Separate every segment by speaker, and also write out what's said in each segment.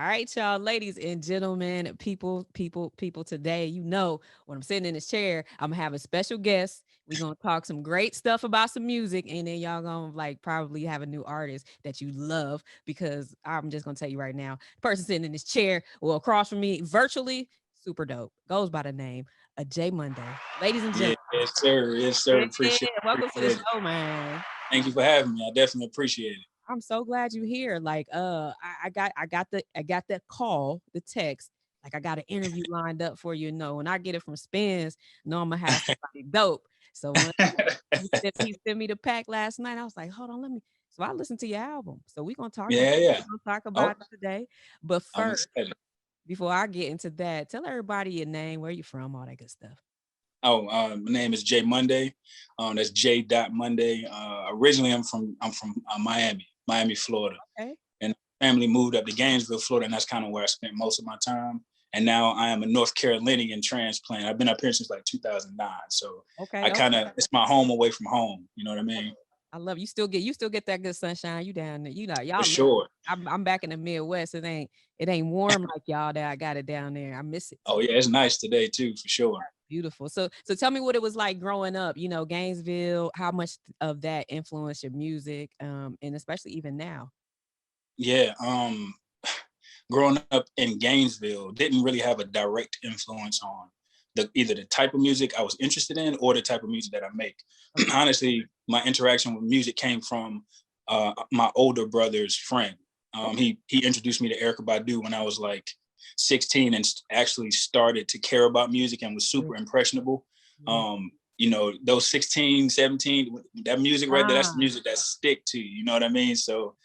Speaker 1: right, y'all, ladies and gentlemen, people, today, when I'm sitting in this chair, I'm gonna have a special guest. We're gonna talk some great stuff about some music, and then y'all gonna like probably have a new artist that you love because I'm just gonna tell you right now, the person sitting in this chair, well, across from me, virtually, super dope, goes by the name of J Monday. Ladies and
Speaker 2: Yeah,
Speaker 1: gentlemen,
Speaker 2: yes, sir. Yes, sir.
Speaker 1: yeah, welcome to the
Speaker 2: Appreciate it.
Speaker 1: show, man.
Speaker 2: Thank you for having me. I definitely appreciate it.
Speaker 1: I'm so glad you're here. Like, I got the call, the text. Like, I got an interview lined up for you. When I get it from Spins, know I'm gonna have somebody dope. So when he sent me the pack last night, I was like, hold on, let me. So I listened to your album. So we're gonna talk about
Speaker 2: Yeah, yeah. Oh,
Speaker 1: it today. But
Speaker 2: I'm
Speaker 1: first,
Speaker 2: excited.
Speaker 1: before I get into that, tell everybody your name, where you from, all that good stuff.
Speaker 2: Oh, my name is J Monday. That's J. Dot Monday. Originally, I'm from Miami, Florida,
Speaker 1: Okay.
Speaker 2: and family moved up to Gainesville, Florida, and that's kind of where I spent most of my time. And now I am a North Carolinian transplant. I've been up here since like 2009, so I
Speaker 1: Okay.
Speaker 2: kind of it's my home away from home. You know what I mean?
Speaker 1: I love you still get that good sunshine. You down there.
Speaker 2: For
Speaker 1: Y'all look.
Speaker 2: sure.
Speaker 1: I'm back in the Midwest. It ain't warm like y'all that I got it down there. I miss it.
Speaker 2: Oh yeah, it's nice today too, for sure.
Speaker 1: Beautiful. So tell me what it was like growing up, Gainesville, how much of that influenced your music, and especially even now.
Speaker 2: Yeah, growing up in Gainesville didn't really have a direct influence on either the type of music I was interested in or the type of music that I make.
Speaker 1: Okay.
Speaker 2: Honestly, my interaction with music came from my older brother's friend.
Speaker 1: Okay.
Speaker 2: He introduced me to Erica Badu when I was like 16 and actually started to care about music and was
Speaker 1: Yeah.
Speaker 2: super impressionable.
Speaker 1: Yeah.
Speaker 2: Those 16, 17, that music right there, that's the
Speaker 1: Ah,
Speaker 2: music that stick to you. You know what I mean? So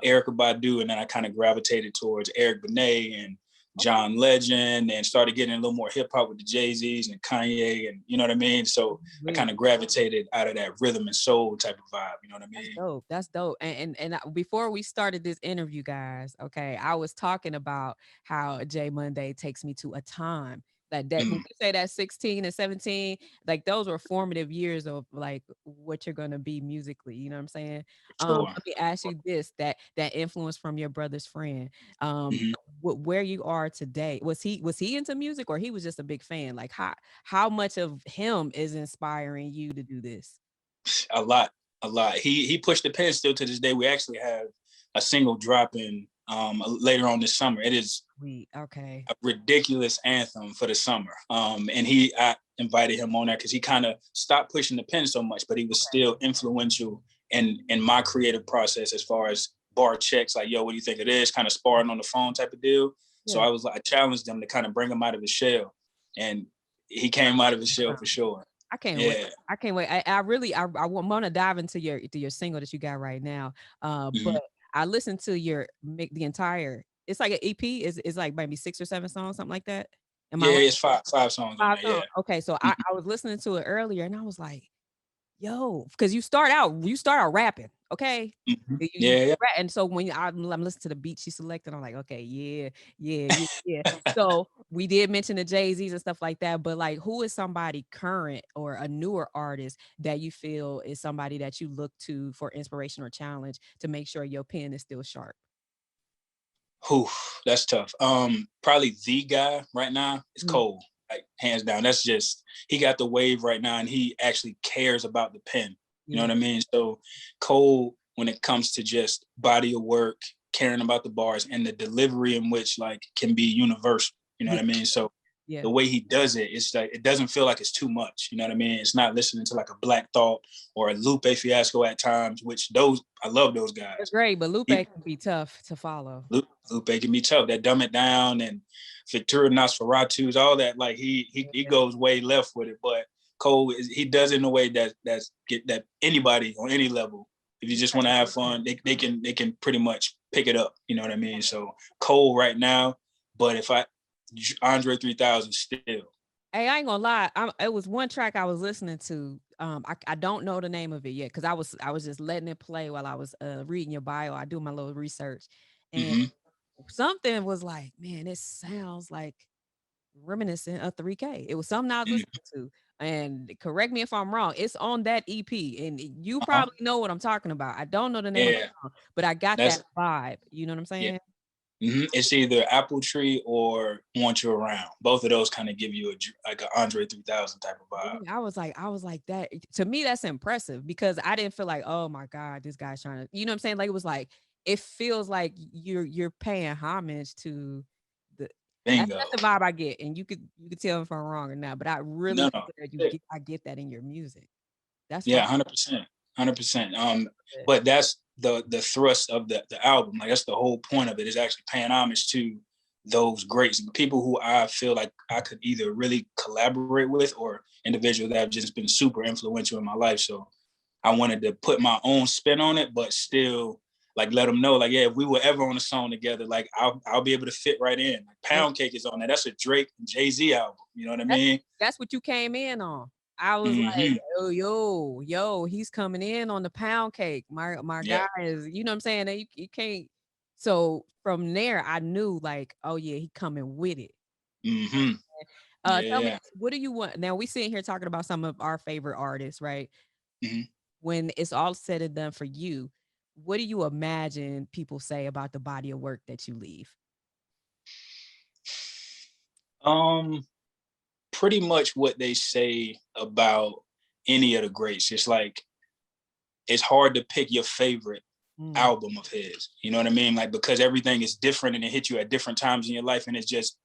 Speaker 2: Erica Badu, and then I kind of gravitated towards Eric Benet and
Speaker 1: okay.
Speaker 2: John Legend, and started getting a little more hip hop with the Jay-Z's and Kanye, and you know what I mean. So I
Speaker 1: Really.
Speaker 2: kind of gravitated out of that rhythm and soul type of vibe. You know what I
Speaker 1: That's
Speaker 2: mean?
Speaker 1: dope. That's dope. Before we started this interview, guys, okay, I was talking about how J Monday takes me to a time that when
Speaker 2: Mm,
Speaker 1: you say that 16 and 17, like those were formative years of like what you're gonna be musically. You know what I'm saying?
Speaker 2: for sure.
Speaker 1: Let me ask you this: that influence from your brother's friend, um,
Speaker 2: Mhm.
Speaker 1: where you are today. Was he into music or he was just a big fan? Like how much of him is inspiring you to do this?
Speaker 2: A lot, a lot. He pushed the pen still to this day. We actually have a single dropping later on this summer. It is
Speaker 1: Sweet. Okay.
Speaker 2: a ridiculous anthem for the summer. And I invited him on there because he kind of stopped pushing the pen so much, but he was
Speaker 1: Okay.
Speaker 2: still influential in my creative process as far as bar checks, like, yo, what do you think of this? Kind of sparring on the phone type of deal. So
Speaker 1: Yeah.
Speaker 2: I challenged him to kind of bring him out of his shell. And he came out of his shell for sure.
Speaker 1: I can't wait.
Speaker 2: Yeah.
Speaker 1: I can't wait. I really I want to dive into your single that you got right now.
Speaker 2: Mhm.
Speaker 1: But I listened to your make the entire. It's like an EP. Is like maybe 6 or 7 songs, something like that. Am I
Speaker 2: Yeah,
Speaker 1: right?
Speaker 2: it's five songs on
Speaker 1: 5
Speaker 2: there.
Speaker 1: songs.
Speaker 2: Yeah.
Speaker 1: Okay, so I
Speaker 2: Mhm.
Speaker 1: I was listening to it earlier and I was like, yo, because you start out rapping, okay?
Speaker 2: Mhm.
Speaker 1: You
Speaker 2: Yeah, yeah.
Speaker 1: rap, and so when I'm listening to the beat she selected, I'm like, okay, yeah, yeah, yeah, yeah. So we did mention the Jay-Z's and stuff like that, but like, who is somebody current or a newer artist that you feel is somebody that you look to for inspiration or challenge to make sure your pen is still sharp?
Speaker 2: Whew, that's tough. Probably the guy right now is
Speaker 1: Mm,
Speaker 2: Cole. Like hands down. That's just he got the wave right now, and he actually cares about the pen. You know
Speaker 1: yeah,
Speaker 2: what I mean? So Cole, when it comes to just body of work, caring about the bars, and the delivery in which like can be universal. You know
Speaker 1: yeah,
Speaker 2: what I mean? So
Speaker 1: yeah.
Speaker 2: the way he does it, it's like it doesn't feel like it's too much. You know what I mean? It's not listening to like a Black Thought or a Lupe Fiasco at times, which those I love those
Speaker 1: They're
Speaker 2: guys.
Speaker 1: great, but Lupe
Speaker 2: He,
Speaker 1: can be tough to follow.
Speaker 2: Lupe can be tough. That Dumb It Down and Victoria Nosferatu's, all that. Like he
Speaker 1: Yeah,
Speaker 2: goes way left with it, but Cole he does it in a way that's get that anybody on any level. If you just want to have fun, they can pretty much pick it up. You know what I mean? So Cole right now, but if I Andre 3000 still.
Speaker 1: hey, I ain't gonna lie. It was one track I was listening to. I don't know the name of it yet because I was just letting it play while I was reading your bio. I do my little research, and
Speaker 2: Mm-hmm.
Speaker 1: something was like, man, it sounds like reminiscent of 3K. It was something I was
Speaker 2: Mm-hmm.
Speaker 1: listening to, and correct me if I'm wrong. It's on that EP, and you
Speaker 2: Uh-huh.
Speaker 1: probably know what I'm talking about. I don't know the name of the
Speaker 2: Yeah,
Speaker 1: song, but I got that
Speaker 2: that's
Speaker 1: vibe. You know what I'm
Speaker 2: yeah.
Speaker 1: saying?
Speaker 2: It's either Apple Tree or Want You Around. Both of those kind of give you like an Andre 3000 type of vibe.
Speaker 1: I was like that. To me, that's impressive because I didn't feel like, oh my God, this guy's trying to, you know what I'm saying? Like it was like, it feels like you're paying homage to the
Speaker 2: Bingo.
Speaker 1: that's the vibe I get. And you could tell if I'm wrong or not, but I really
Speaker 2: No,
Speaker 1: feel
Speaker 2: no.
Speaker 1: that I get that in your music. That's
Speaker 2: Yeah,
Speaker 1: fine.
Speaker 2: 100%. 100%. But that's the thrust of the album. Like that's the whole point of it, is actually paying homage to those greats, people who I feel like I could either really collaborate with or individuals that have just been super influential in my life. So I wanted to put my own spin on it, but still like let them know, like, yeah, if we were ever on a song together, like I'll be able to fit right in. Like Pound Cake is on that. That's a Drake and Jay-Z album. You know what I mean?
Speaker 1: That's what you came in on. I was like,
Speaker 2: Mm-hmm.
Speaker 1: oh, yo, he's coming in on the Pound Cake. My
Speaker 2: Yeah.
Speaker 1: guy is, you know what I'm saying? That you can't. So from there, I knew like, oh yeah, he coming with it.
Speaker 2: Mm-hmm.
Speaker 1: Tell me,
Speaker 2: Yeah.
Speaker 1: what do you want? Now we sitting here talking about some of our favorite artists, right?
Speaker 2: Mm-hmm.
Speaker 1: When it's all said and done for you, what do you imagine people say about the body of work that you leave?
Speaker 2: Pretty much what they say about any of the greats. It's like it's hard to pick your favorite album of his. You know what I mean? Like because everything is different and it hit you at different times in your life, and it's just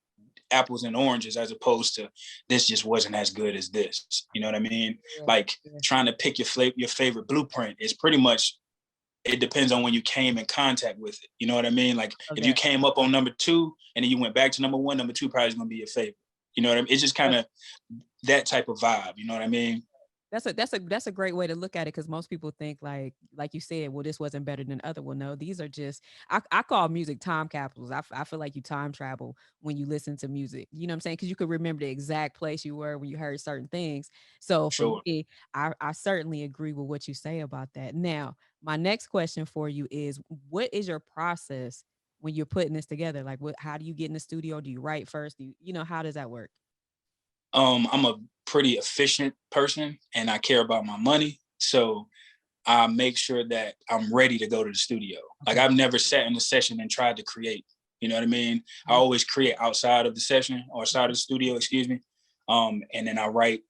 Speaker 2: apples and oranges as opposed to this just wasn't as good as this. You know what I mean?
Speaker 1: Yeah,
Speaker 2: Like
Speaker 1: yeah.
Speaker 2: trying to pick your favorite blueprint is pretty much, it depends on when you came in contact with it. You know what I mean? Like if you came up on number 2 and then you went back to number 1, number 2 probably is gonna be your favorite. You know what I mean? It's just kind of that type of vibe. You know what I mean?
Speaker 1: That's a great way to look at it because most people think like you said, well, this wasn't better than other. Well, no, these are just I call music time capsules. I feel like you time travel when you listen to music. You know what I'm saying? Because you could remember the exact place you were when you heard certain things. So for
Speaker 2: Sure.
Speaker 1: me, I certainly agree with what you say about that. Now, my next question for you is, what is your process when you're putting this together? Like, how do you get in the studio? Do you write first? Do you know how does that work?
Speaker 2: I'm a pretty efficient person and I care about my money. So I make sure that I'm ready to go to the studio. Like
Speaker 1: Okay.
Speaker 2: I've never sat in a session and tried to create. You know what I mean? I
Speaker 1: Mhm.
Speaker 2: always create outside of the session or outside of the studio, excuse me. And then I write.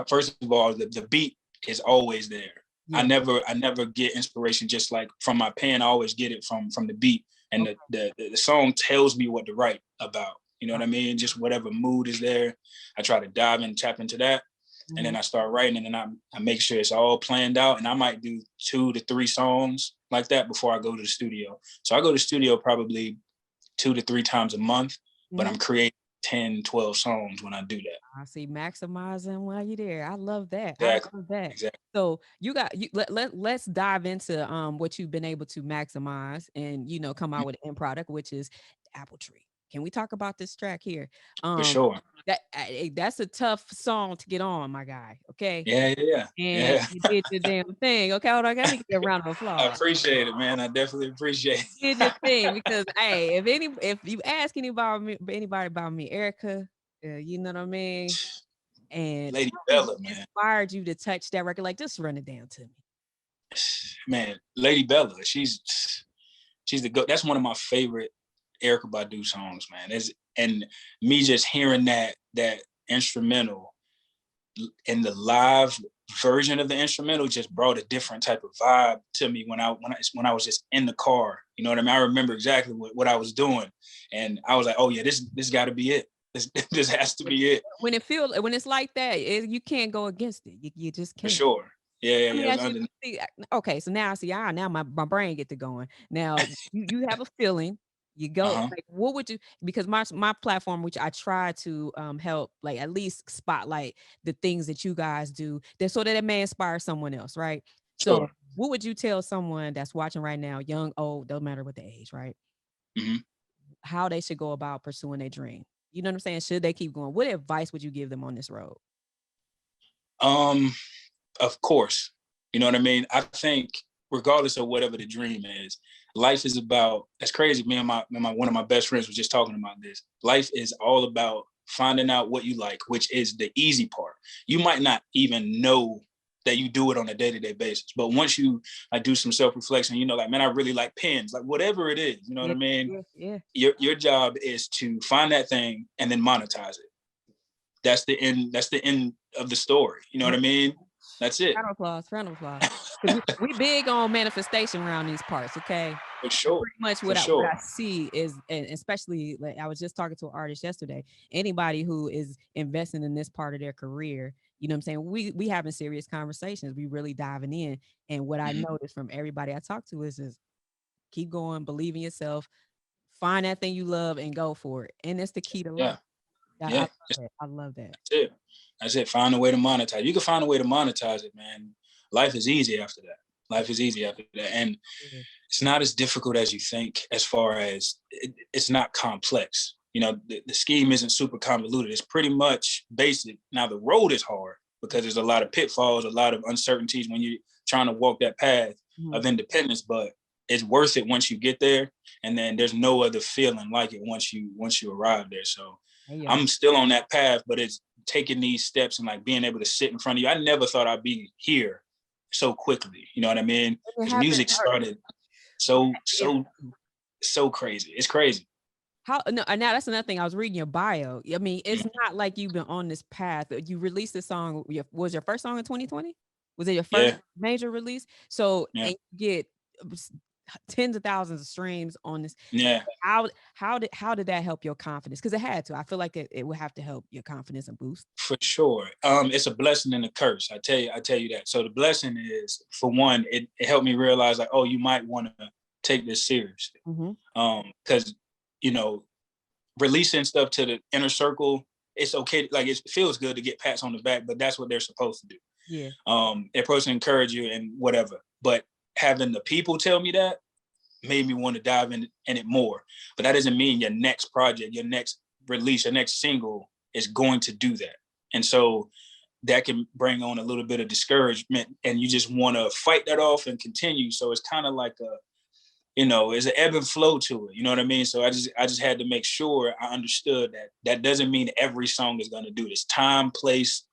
Speaker 2: First of all, the beat is always there. I
Speaker 1: Yeah.
Speaker 2: never get inspiration just like from my pen. I always get it from the beat, and
Speaker 1: Okay.
Speaker 2: the song tells me what to write about. You know what I mean? Just whatever mood is there, I try to dive and tap into that, and
Speaker 1: Mhm.
Speaker 2: then I start writing, and then I make sure it's all planned out, and I might do 2 to 3 songs like that before I go to the studio. So I go to the studio probably 2 to 3 times a month, but I'm
Speaker 1: Mhm.
Speaker 2: creating 10, 12 songs when I do that.
Speaker 1: I see maximizing while you're there. I love that. I
Speaker 2: Exactly.
Speaker 1: love that.
Speaker 2: Exactly.
Speaker 1: So let's dive into what you've been able to maximize and come out with an end product, which is Apple Tree. Can we talk about this track here?
Speaker 2: For
Speaker 1: Um
Speaker 2: sure.
Speaker 1: that's a tough song to get on, my guy. Okay.
Speaker 2: Yeah, yeah,
Speaker 1: And
Speaker 2: yeah.
Speaker 1: you did your damn thing. Okay, hold on. Let me get a round of
Speaker 2: I
Speaker 1: applause.
Speaker 2: appreciate it, man. I definitely appreciate
Speaker 1: You did your
Speaker 2: it.
Speaker 1: thing because hey, if you ask anybody about me, Erica, you know what I mean? And
Speaker 2: Lady
Speaker 1: tell me what
Speaker 2: Bella, man.
Speaker 1: inspired you to touch that record. Like, just run it down to me.
Speaker 2: Man, Lady Bella, she's the go. That's one of my favorite Erykah Badu songs, man. And me just hearing that instrumental and the live version of the instrumental just brought a different type of vibe to me when I was just in the car. You know what I mean? I remember exactly what I was doing, and I was like, oh yeah, this got to be it. This has to be it
Speaker 1: When it's like that, you can't go against it. You just
Speaker 2: for
Speaker 1: can't.
Speaker 2: sure. Yeah, yeah,
Speaker 1: Let
Speaker 2: yeah.
Speaker 1: me
Speaker 2: It was
Speaker 1: ask you.
Speaker 2: under.
Speaker 1: See, okay, so now see, now my brain get to going. Now you have a feeling. You go
Speaker 2: Uh-huh.
Speaker 1: like, what would you? Because my platform, which I try to help, like at least spotlight the things that you guys do, that so that it may inspire someone else, right? So,
Speaker 2: Sure.
Speaker 1: what would you tell someone that's watching right now, young, old, don't matter what the age, right?
Speaker 2: Hmm.
Speaker 1: How they should go about pursuing their dream? You know what I'm saying? Should they keep going? What advice would you give them on this road?
Speaker 2: Um, of course. You know what I mean? I think regardless of whatever the dream is, life is about, that's crazy. Me and my one of my best friends was just talking about this. Life is all about finding out what you like, which is the easy part. You might not even know that you do it on a day-to-day basis. But once I do some self-reflection, you know, like, man, I really like pens, like whatever it is, you know what I mean? Your job is to find that thing and then monetize it. That's the end of the story. You know what I mean? That's it.
Speaker 1: Round of applause. we big on manifestation around these parts, okay?
Speaker 2: For sure.
Speaker 1: Pretty much what I see is, and especially, like, I was just talking to an artist yesterday, anybody who is investing in this part of their career, you know what I'm saying? We having serious conversations. We really diving in. And what I noticed from everybody I talk to is keep going, believe in yourself, find that thing you love and go for it. And that's the key to life. I love that.
Speaker 2: That's it. Find a way to monetize. You can find a way to monetize it, man. Life is easy after that. And it's not as difficult as you think, as far as it's not complex. You know, the scheme isn't super convoluted. It's pretty much basic. Now, the road is hard because there's a lot of pitfalls, a lot of uncertainties when you're trying to walk that path of independence, but it's worth it once you get there. And then there's no other feeling like it once you arrive there. So I'm still on that path, but it's taking these steps and like being able to sit in front of you. I never thought I'd be here so quickly. You know what I mean? Because music started so crazy. It's crazy.
Speaker 1: And now that's another thing. I was reading your bio. I mean, it's not like you've been on this path. You released a song. Was your first song in 2020? Was it your first major release? So and you get tens of thousands of streams on this. How did that help your confidence? Because it had to. I feel like it would have to help your confidence and boost.
Speaker 2: For sure. It's a blessing and a curse. I tell you that. So the blessing is, for one, it helped me realize, like, oh, you might want to take this seriously. Because you know, releasing stuff to the inner circle, it's okay. Like, it feels good to get pats on the back, but that's what they're supposed to do. They're supposed to encourage you and whatever. But having the people tell me that made me want to dive in it more. But that doesn't mean your next project, your next release, your next single is going to do that. And so that can bring on a little bit of discouragement, and you just want to fight that off and continue. So it's kind of like there's an ebb and flow to it. You know what I mean? So I just had to make sure I understood that doesn't mean every song is going to do this. Time, place,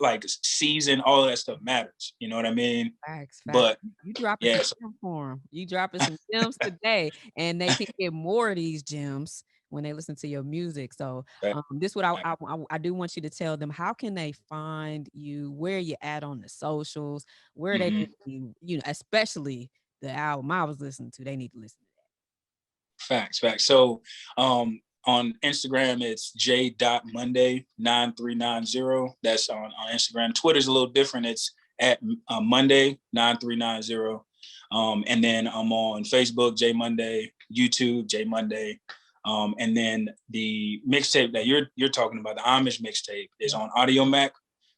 Speaker 2: like season, all of that stuff matters. You know what I mean?
Speaker 1: Facts.
Speaker 2: But
Speaker 1: you dropping some gems for them. You dropping some gems today, and they can get more of these gems when they listen to your music. So this is what I do want you to tell them. How can they find you? Where you at on the socials? Where they need to, especially the album I was listening to, they need to listen to that.
Speaker 2: Facts. So on Instagram, it's j.monday9390. That's on Instagram. Twitter's a little different. It's at Monday9390. And then I'm on Facebook, J Monday, YouTube, J Monday. And then the mixtape that you're talking about, the Homage Mixtape, is on Audio Mac.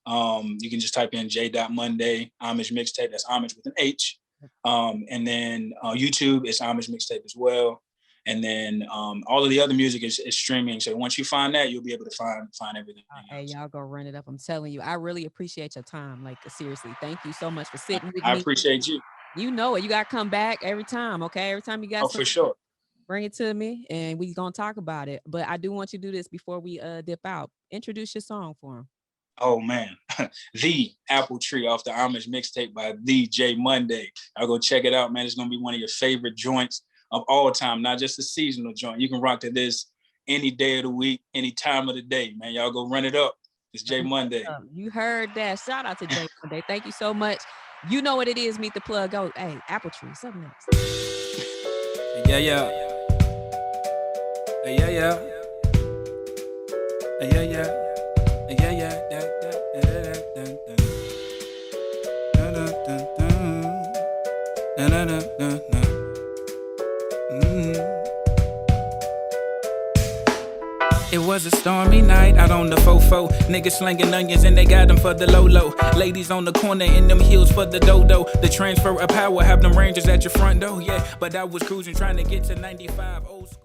Speaker 2: You can just type in j.monday, Homage Mixtape. That's Homage with an H. And then YouTube, it's Homage Mixtape as well. And then all of the other music is streaming. So once you find that, you'll be able to find everything.
Speaker 1: Hey, y'all go run it up. I'm telling you, I really appreciate your time. Like, seriously, thank you so much for sitting with me.
Speaker 2: I appreciate you.
Speaker 1: You know it. You got to come back every time, okay? Every time you got
Speaker 2: for sure.
Speaker 1: Bring it to me, and we're going to talk about it. But I do want you to do this before we dip out. Introduce your song for him.
Speaker 2: Oh, man. The Apple Tree off the Homage Mixtape by the J Monday. I'll go check it out, man. It's going to be one of your favorite joints of all time, not just a seasonal joint. You can rock to this any day of the week, any time of the day, man. Y'all go run it up. It's J Monday.
Speaker 1: You heard that. Shout out to J Monday. Thank you so much. You know what it is. Meet the plug. Go. Hey, Apple Tree. Something else.
Speaker 3: Yeah. It was a stormy night out on the fofo. Niggas slinging onions and they got them for the low. Ladies on the corner in them heels for the dodo. The transfer of power have them rangers at your front door, yeah. But I was cruising trying to get to 95 old school.